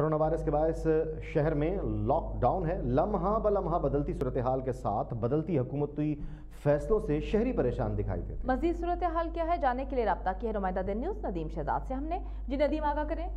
Corona virus के बायस शहर में लॉकडाउन है। लम्हा ब लम्हा बदलती सूरत हाल के साथ बदलती हुकूमती फैसलों से शहरी परेशान दिखाई देते। मजीद सूरत हाल क्या है जानने के लिए राब्ता किया नुमाइंदा दिन न्यूज़ नदीम शहजाद से हमने। जी नदीम, आगाह करें।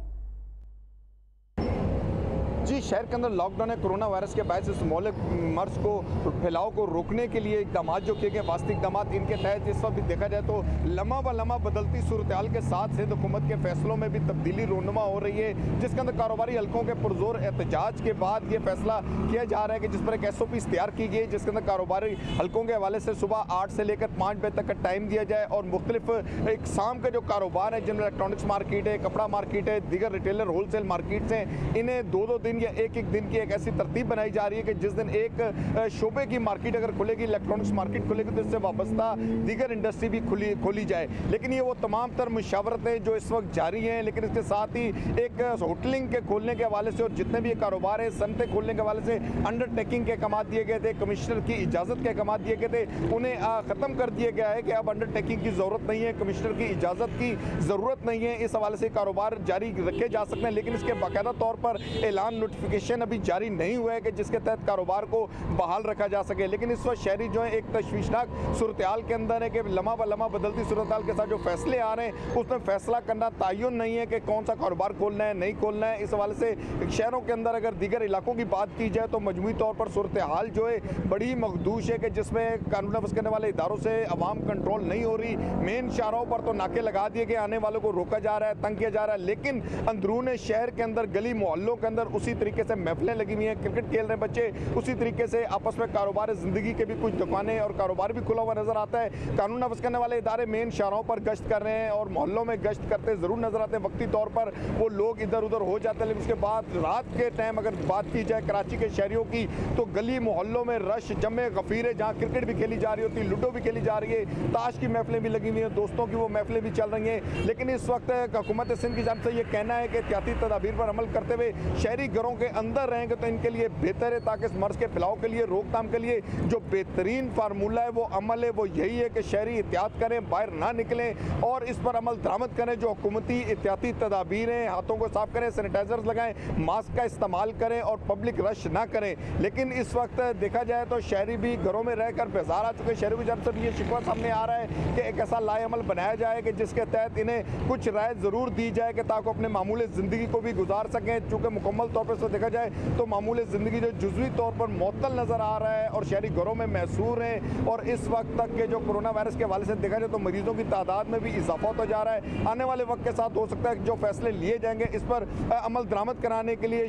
जी, शहर के अंदर लॉकडाउन है। कोरोना वायरस के बायस इस मौलिक मर्ज को फैलाव को रोकने के लिए इकदाम जो किए गए, वास्तविक इकदाम, इनके तहत इस वक्त देखा जाए तो लम्हा ब लम्हा बदलती सूरत हाल के साथ सिंध हुकूमत के फैसलों में भी तब्दीली रोनुमा हो रही है, जिसके अंदर कारोबारी हल्कों के पुरजोर एहतजाज के बाद ये फैसला किया जा रहा है कि जिस पर एक SOP तैयार की गई है, जिसके अंदर कारोबारी हल्कों के हवाले से सुबह 8 से लेकर 5 बजे तक का टाइम दिया जाए और मुख्तलिफ एक शाम के जो कारोबार है, जिनमें इलेक्ट्रॉनिक्स मार्केट है, कपड़ा मार्केट है, दीगर रिटेलर होलसेल मार्केट्स हैं, इन्हें 2-2 दिन या एक दिन की एक ऐसी तरतीब बनाई जा रही है कि जिस दिन एक शोबे की मार्केट अगर खुलेगी, इलेक्ट्रॉनिक्स मार्केट खुलेगी, तो इससे वाबस्ता दीगर इंडस्ट्री भी खोली जाए। लेकिन ये वो तमाम तर मुशावरतें जो इस वक्त जारी हैं, लेकिन इसके साथ ही एक होटलिंग के खोलने के हवाले से और जितने भी कारोबार है, सनते खोलने के हवाले से अंडरटेकिंग के अहकाम दिए गए थे, कमिश्नर की इजाज़त के अहकाम दिए गए थे, उन्हें ख़त्म कर दिया गया है कि अब अंडरटेकिंग की ज़रूरत नहीं है, कमिश्नर की इजाज़त की ज़रूरत नहीं है। इस हवाले से कारोबार जारी रखे जा सकते हैं, लेकिन इसके बाकायदा तौर पर ऐलान नोटिफिकेशन अभी जारी नहीं हुआ है कि जिसके तहत कारोबार को बहाल रखा जा सके। लेकिन इस वक्त शहरी जो है एक तशवीशनाक सूरत हाल के अंदर है कि लम्हा ब लम्हा बदलती सूरत हाल के साथ जो फैसले आ रहे हैं, उसमें फैसला करना तयन नहीं है कि कौन सा कारोबार खोलना है, नहीं खोलना है। इस हवाले से शहरों के अंदर अगर दीगर इलाकों की बात की जाए तो मजमूई तौर पर सूरत हाल जो है बड़ी मखदूश है कि जिसमें कानून नफ्ज करने वाले इदारों से अवाम कंट्रोल नहीं हो रही। मेन शाहराहों पर तो नाके लगा दिए गए, आने वालों को रोका जा रहा है, तंग किया जा रहा है, लेकिन अंदरून शहर के अंदर गली मोहल्लों के अंदर उसी तरीके से महफिलें लगी हुई हैं, क्रिकेट खेल रहे बच्चे, उसी तरीके से आपस में कारोबार ज़िंदगी के भी कुछ दुकानें और कारोबार भी खुला हुआ नजर आता है। कानून नफ्ज करने वाले इदारे मेन शाहराहों पर गश्त कर रहे हैं और मोहल्लों में गश्त करते ज़रूर नजर आते हैं। वक्ती तौर पर वो लोग इधर उधर हो जाते हैं, लेकिन उसके बाद रात के टाइम अगर बात की जाए कराची के शहरियों की, तो गली मोहल्लों में रश जमे गफीर है, जहाँ क्रिकेट भी खेली जा रही होती है, लूडो भी खेली जा रही है, ताश की महफिलें भी लगी हुई हैं, दोस्तों की वो महफिलें भी चल रही हैं। लेकिन इस वक्त हुकूमत सिंध की जानिब से ये कहना है कि एहतियाती तदाबीर पर अमल करते हुए शहरी घरों के अंदर रहेंगे तो इनके लिए बेहतर है, ताकि इस मर्ज के फैलाव के लिए, रोकथाम के लिए जो बेहतरीन फार्मूला है, वो अमल है, वो यही है कि शहरी एहतियात करें, बाहर ना निकलें और इस पर अमल दरामद करें। जो हुकूमती एहतियाती तदाबीर हैं, हाथों को साफ करें, सैनिटाइजर्स लगाएं, मास्क का इस्तेमाल करें और पब्लिक रश ना करें। लेकिन इस वक्त देखा जाए तो शहरी भी घरों में रहकर बेजार आ चुके। शहरी की जानब से ये शिकवा सामने आ रहा है कि एक ऐसा लाएअमल बनाया जाए कि जिसके तहत इन्हें कुछ राय ज़रूर दी जाए कि ताकि अपने मामूली ज़िंदगी को भी गुजार सकें। चूँकि मुकम्मल तौर पर देखा जाए तो मामूली ज़िंदगी जो जुज़वी तौर पर मुअत्तल नज़र आ रहा है और शहरी घरों में महसूर हैं। और इस वक्त तक के जो कोरोना वायरस के हवाले से देखा जाए तो मरीजों की तादाद में भी इजाफा होता जा रहा है। आने वाले वक्त के साथ हो सकता है जो फैसले लिए जाएंगे इस पर अमल दरामद कराने के लिए